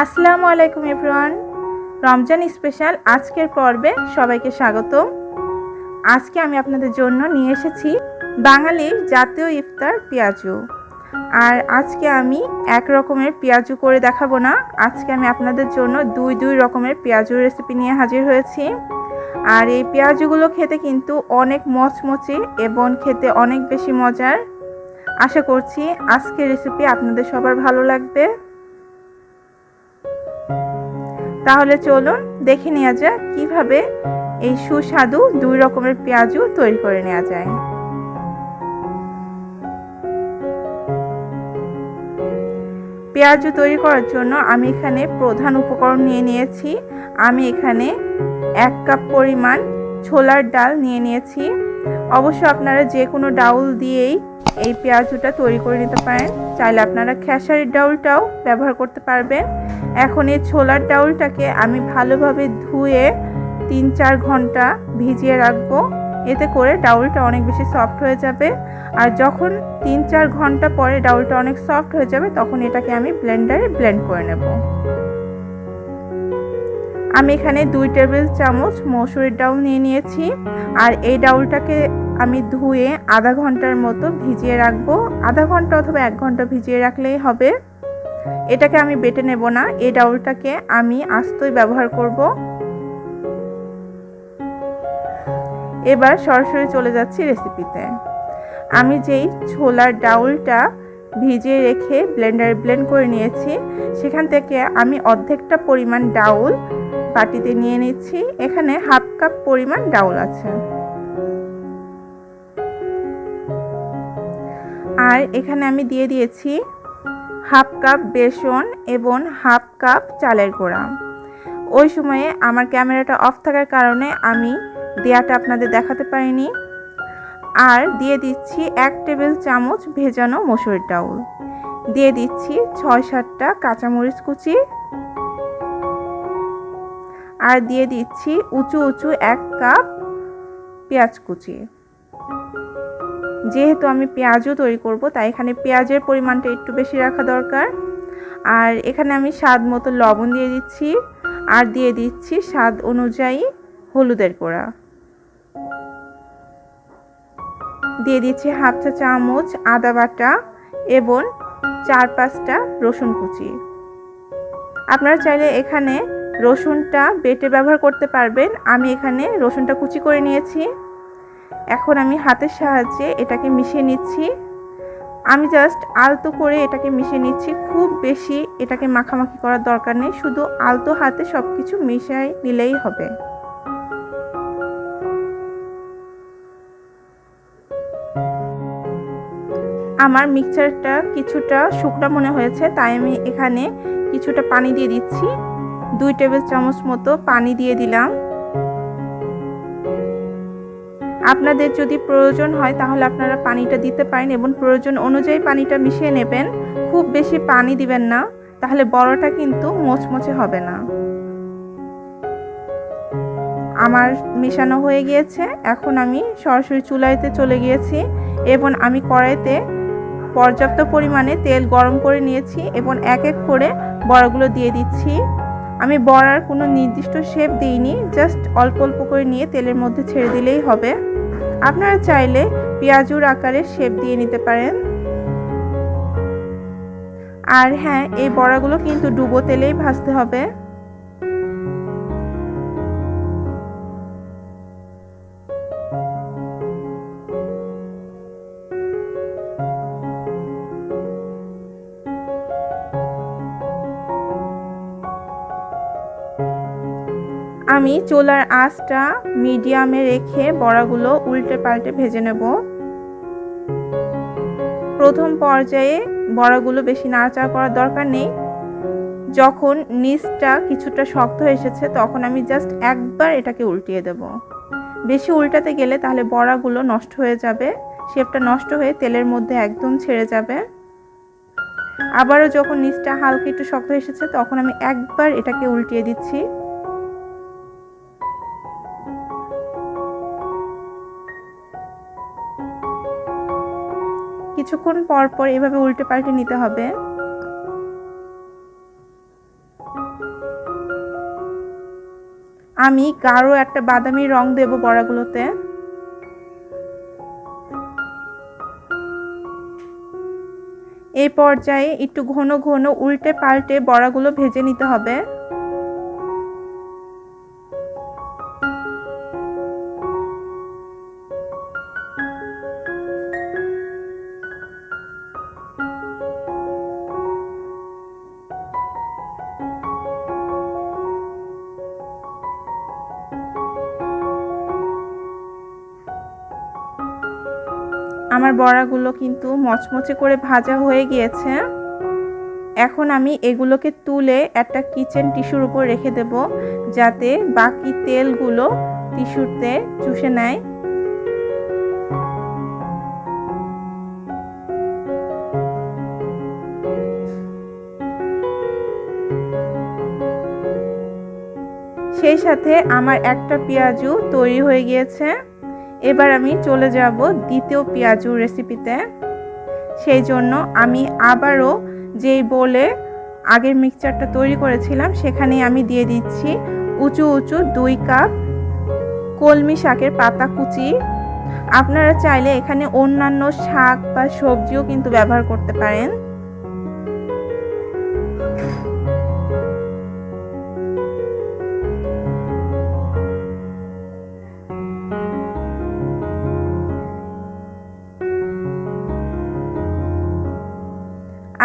আসসালামু আলাইকুম everyone. Ramzan special আজকের পর্বে সবাইকে স্বাগতম। আজকে আমি আপনাদের জন্য নিয়ে এসেছি বাঙালির জাতীয় ইফতার পেঁয়াজু। আর আজকে আমি এক রকমের পেঁয়াজু করে দেখাবো না, আজকে আমি আপনাদের জন্য দুই রকমের পেঁয়াজুর রেসিপি নিয়ে হাজির হয়েছি। আর এই পেঁয়াজুগুলো খেতে কিন্তু অনেক মচমচে এবং খেতে অনেক বেশি মজার। আশা করছি আজকের রেসিপি আপনাদের সবার ভালো লাগবে। তাহলে চলুন দেখে নেওয়া যাক কিভাবে এই সুস্বাদু দুই রকমের পেঁয়াজু তৈরি করে নেওয়া যায়। পেঁয়াজু তৈরি করার জন্য আমি এখানে প্রধান উপকরণ নিয়ে নিয়েছি। আমি এখানে 1 কাপ পরিমাণ ছোলার ডাল নিয়ে নিয়েছি। অবশ্য আপনারা যে কোনো ডাউল দিয়েই এই পেঁয়াজুটা তৈরি করে নিতে পারেন, চাইলে আপনারা খেসারির ডাউলটাও ব্যবহার করতে পারবেন। এখন এই ছোলার ডাউলটাকে আমি ভালোভাবে ধুয়ে 3-4 ঘন্টা ভিজিয়ে রাখবো, এতে করে ডাউলটা অনেক বেশি সফট হয়ে যাবে। আর যখন 3-4 ঘন্টা পরে ডাউলটা অনেক সফট হয়ে যাবে তখন এটাকে আমি ব্লেন্ডারে ব্লেন্ড করে নেব। আমি এখানে 2 টেবিল চামচ মসুরির ডাউল নিয়ে নিয়েছি। আর এই ডাউলটাকে আমি ধুয়ে আধা ঘন্টার মতো ভিজিয়ে রাখবো। আধা ঘন্টা অথবা 1 ঘন্টা ভিজিয়ে রাখলেই হবে। এটাকে আমি বেটে নেব না, এই ডাউলটাকে আমি আস্তই ব্যবহার করব। এবার সরাসরি চলে যাচ্ছি রেসিপিতে। আমি যেই ছোলার ডাউলটা ভিজিয়ে রেখে ব্লেন্ডারে ব্লেন্ড করে নিয়েছি, সেখান থেকে আমি অর্ধেকটা পরিমাণ ডাউল বাটিতে নিয়ে নিচ্ছি। এখানে 1/2 কাপ পরিমাণ ডাউল আছে। আর এখানে আমি দিয়ে দিয়েছি 1/2 কাপ বেসন এবং 1/2 কাপ চালের গুঁড়া। ওই সময়ে আমার ক্যামেরাটা অফ থাকার কারণে আমি দেয়াটা আপনাদের দেখাতে পারিনি। আর দিয়ে দিচ্ছি 1 টেবিল চামচ ভেজানো মসুরির ডাউল, দিয়ে দিচ্ছি 6-7টা কাঁচামরিচ কুচি, আর দিয়ে দিচ্ছি উঁচু 1 কাপ পেঁয়াজ কুচি। যেহেতু আমি পেঁয়াজও তৈরি করব তাই এখানে পেঁয়াজের পরিমাণটা একটু বেশি রাখা দরকার। আর এখানে আমি স্বাদ মতো লবণ দিয়ে দিচ্ছি, আর দিয়ে দিচ্ছি স্বাদ অনুযায়ী হলুদের গুঁড়া, দিয়ে দিচ্ছি 1/2 চা চামচ আদা বাটা এবং 4-5টা রসুন কুচি। আপনারা চাইলে এখানে রসুনটা বেটে ব্যবহার করতে পারবেন, আমি এখানে রসুনটা কুচি করে নিয়েছি। এখন আমি হাতের সাহায্যে এটাকে মিশিয়ে নিচ্ছি। আমি জাস্ট আলতো করে এটাকে মিশিয়ে নিচ্ছি, খুব বেশি এটাকে মাখামাখি করার দরকার নেই, শুধু আলতো হাতে সব কিছু মিশিয়ে নিলেই হবে। আমার মিক্সচারটা কিছুটা শুকনো মনে হয়েছে, তাই আমি এখানে কিছুটা পানি দিয়ে দিচ্ছি। 2 টেবিল চামচ মতো পানি দিয়ে দিলাম। আপনাদের যদি প্রয়োজন হয় তাহলে আপনারা পানিটা দিতে পারেন এবং প্রয়োজন অনুযায়ী পানিটা মিশিয়ে নেবেন। খুব বেশি পানি দিবেন না, তাহলে বড়টা কিন্তু মচমচে হবে না। আমার মেশানো হয়ে গিয়েছে। এখন আমি সরাসরি চুলাইতে চলে গিয়েছি এবং আমি কড়াইতে পর্যাপ্ত পরিমাণে তেল গরম করে নিয়েছি এবং এক এক করে বড়াগুলো দিয়ে দিচ্ছি। আমি বড়ার কোনো নির্দিষ্ট শেপ দিইনি, জাস্ট অল্প অল্প করে নিয়ে তেলের মধ্যে ছেড়ে দিলেই হবে। আপনারা চাইলে পেঁয়াজুর আকারে শেপ দিয়ে নিতে পারেন। আর হ্যাঁ, এই বড়াগুলো কিন্তু ডুবো তেলেই ভাজতে হবে। আমি চুলার আঁচটা মিডিয়ামে রেখে বড়াগুলো উল্টে পাল্টে ভেজে নেব। প্রথম পর্যায়ে বড়াগুলো বেশি নাড়াচাড়া করার দরকার নেই। যখন নিচটা কিছুটা শক্ত হয়ে এসেছে তখন আমি জাস্ট একবার এটাকে উল্টিয়ে দেব। বেশি উল্টাতে গেলে তাহলে বড়াগুলো নষ্ট হয়ে যাবে, শেপটা নষ্ট হয়ে তেলের মধ্যে একদম ছেড়ে যাবে। আবারও যখন নিচটা হালকা একটু শক্ত হয়ে এসেছে তখন আমি একবার এটাকে উল্টিয়ে দিচ্ছি। কিছুক্ষণ পর পর এভাবে উল্টে পাল্টে নিতে হবে। আমি গাঢ় একটা বাদামি রং দেব বড়াগুলোতে। এই পর্যায়ে একটু ঘন ঘন উল্টে পাল্টে বড়াগুলো ভেজে নিতে হবে। আমার বড়াগুলো কিন্তু মচমচে করে ভাজা হয়ে গিয়েছে। এখন আমি এগুলোকে তুলে একটা কিচেন টিস্যুর উপর রেখে দেব, যাতে বাকি তেলগুলো টিস্যুতে চুষে নেয়। সেই সাথে আমার একটা পেঁয়াজু তৈরি হয়ে গিয়েছে। এবার আমি চলে যাব দ্বিতীয় পেঁয়াজু রেসিপিতে। সেই জন্য আমি আবারও যেই বলে আগের মিক্সচারটা তৈরি করেছিলাম সেখানে আমি দিয়ে দিচ্ছি উঁচু উঁচু 2 কাপ কলমি শাকের পাতা কুচি। আপনারা চাইলে এখানে অন্যান্য শাক বা সবজিও কিন্তু ব্যবহার করতে পারেন।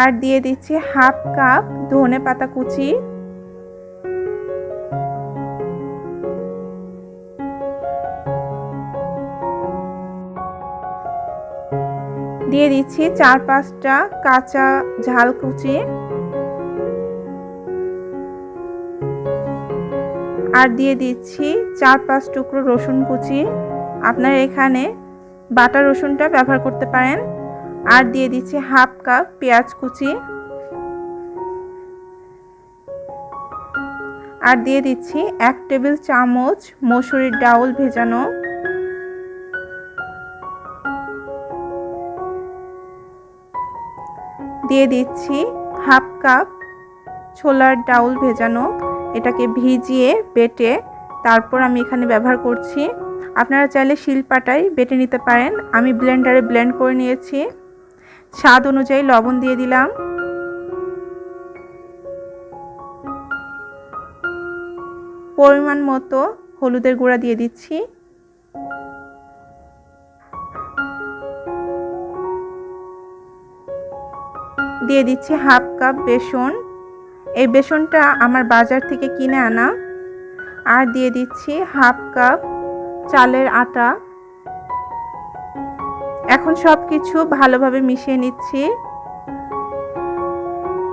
আর দিয়ে দিচ্ছি হাফ কাপ ধনে পাতা কুচি। দিয়ে দিচ্ছি 4-5টা কাঁচা ঝাল কুচি। আর দিয়ে দিচ্ছি 4-5 টুকরো রসুন কুচি। আপনারা এখানে বাটা রসুনটা ব্যবহার করতে পারেন। আর দিয়ে দিচ্ছি হাফ কাপ পেঁয়াজ কুচি। আর দিয়ে দিচ্ছি 1 টেবিল চামচ মসুরির ডাউল ভেজানো। দিয়ে দিচ্ছি হাফ কাপ ছোলার ডাউল ভেজানো। এটাকে ভিজিয়ে বেটে তারপর আমি এখানে ব্যবহার করছি। আপনারা চাইলে শিলপাটায় বেটে নিতে পারেন। আমি ব্লেন্ডারে ব্লেন্ড করে নিয়েছি। স্বাদ অনুযায়ী লবণ দিয়ে দিলাম। পরিমাণ মতো হলুদের গুঁড়া দিয়ে দিচ্ছি। দিয়ে দিচ্ছি হাফ কাপ বেসন। এই বেসনটা আমার বাজার থেকে কিনে আনা। আর দিয়ে দিচ্ছি হাফ কাপ চালের আটা। এখন সবকিছু ভালোভাবে মিশিয়ে নিচ্ছি।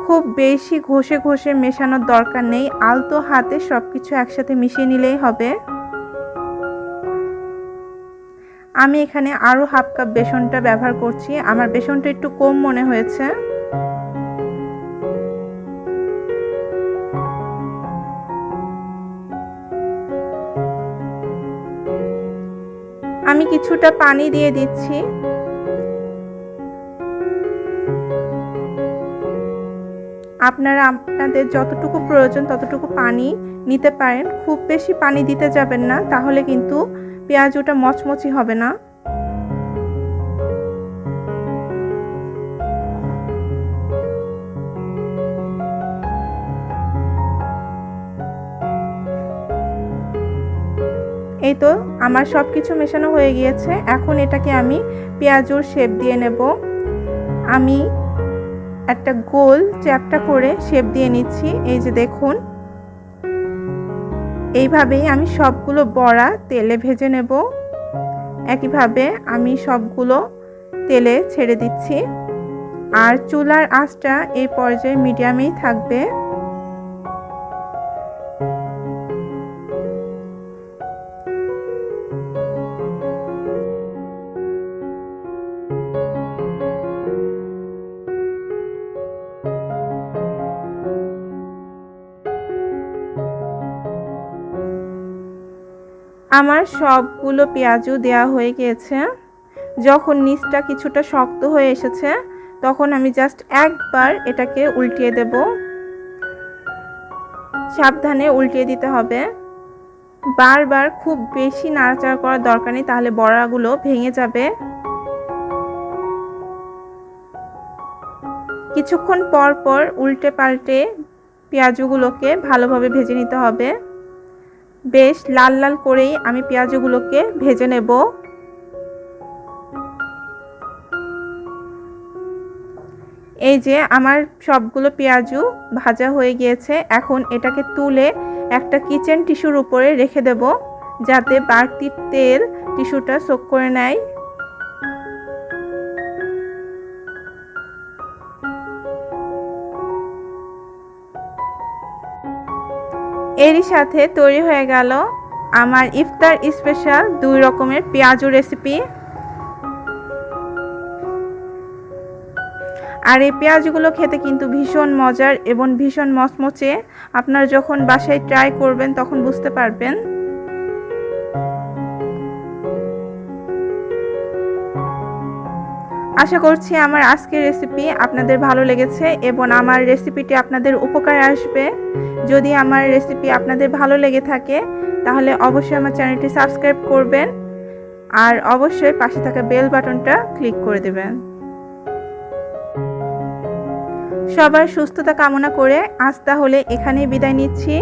খুব বেশি ঘষে ঘষে মেশানোর দরকার নেই, আলতো হাতে সবকিছু একসাথে মিশিয়ে নিলেই হবে। আমি এখানে আরো হাফ কাপ বেসনটা ব্যবহার করছি। আমার বেসনটা একটু কম মনে হয়েছে। আমি কিছুটা পানি দিয়ে দিচ্ছি। আপনারা আপনাদের যতটুকু প্রয়োজন ততটুকু পানি নিতে পারেন। খুব বেশি পানি দিতে যাবেন না, তাহলে কিন্তু পেঁয়াজুটা মচমচি হবে না। এই তো আমার সবকিছু মেশানো হয়ে গিয়েছে। এখন এটাকে আমি পেঁয়াজুর শেপ দিয়ে নেব। আমি একটা গোল চ্যাপ্টা করে শেপ দিয়ে নিচ্ছি। এই যে দেখুন, এইভাবেই আমি সবগুলো বড়া তেলে ভেজে নেব। একইভাবে আমি সবগুলো তেলে ছেড়ে দিচ্ছি। আর চুলার আঁচটা এই পর্যায়ে মিডিয়ামেই থাকবে। আমার সবগুলো পেঁয়াজু দেওয়া হয়ে গিয়েছে। যখন নিচটা কিছুটা শক্ত হয়ে এসেছে তখন আমি জাস্ট একবার এটাকে উল্টিয়ে দেব। সাবধানে উল্টিয়ে দিতে হবে। বারবার খুব বেশি নাড়াচাড়া করার দরকার নেই, তাহলে বড়াগুলো ভেঙে যাবে। কিছুক্ষণ পর পর উল্টে পাল্টে পেঁয়াজগুলোকে ভালোভাবে ভেজে নিতে হবে। বেশ লাল লাল করেই আমি পেঁয়াজগুলোকে ভেজে নেব। এই যে আমার সবগুলো পেঁয়াজু ভাজা হয়ে গিয়েছে। এখন এটাকে তুলে একটা কিচেন টিস্যুর উপরে রেখে দেব, যাতে বাড়তি তেল টিস্যুটা সোক করে নেয়। এরই সাথে তৈরি হয়ে গেল আমার ইফতার স্পেশাল 2 রকমের পেঁয়াজু রেসিপি। আর এই পেঁয়াজগুলো খেতে কিন্তু ভীষণ মজার এবং ভীষণ মচমচে। আপনারা যখন বাসায় ট্রাই করবেন তখন বুঝতে পারবেন। আশা করছি আমার আজকের রেসিপি আপনাদের ভালো লেগেছে এবং আমার রেসিপিটি আপনাদের উপকারে আসবে। যদি আমার রেসিপি আপনাদের ভালো লেগে থাকে তাহলে অবশ্যই আমার চ্যানেলটি সাবস্ক্রাইব করবেন আর অবশ্যই পাশে থাকা বেল বাটনটা ক্লিক করে দেবেন। সবার সুস্থতা কামনা করে আজ তাহলে এখানেই বিদায় নিচ্ছি।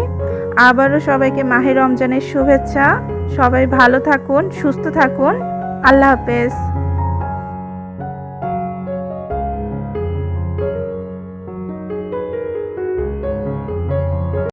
আবারও সবাইকে মাহে রমজানের শুভেচ্ছা। সবাই ভালো থাকুন, সুস্থ থাকুন। আল্লাহ হাফেজ।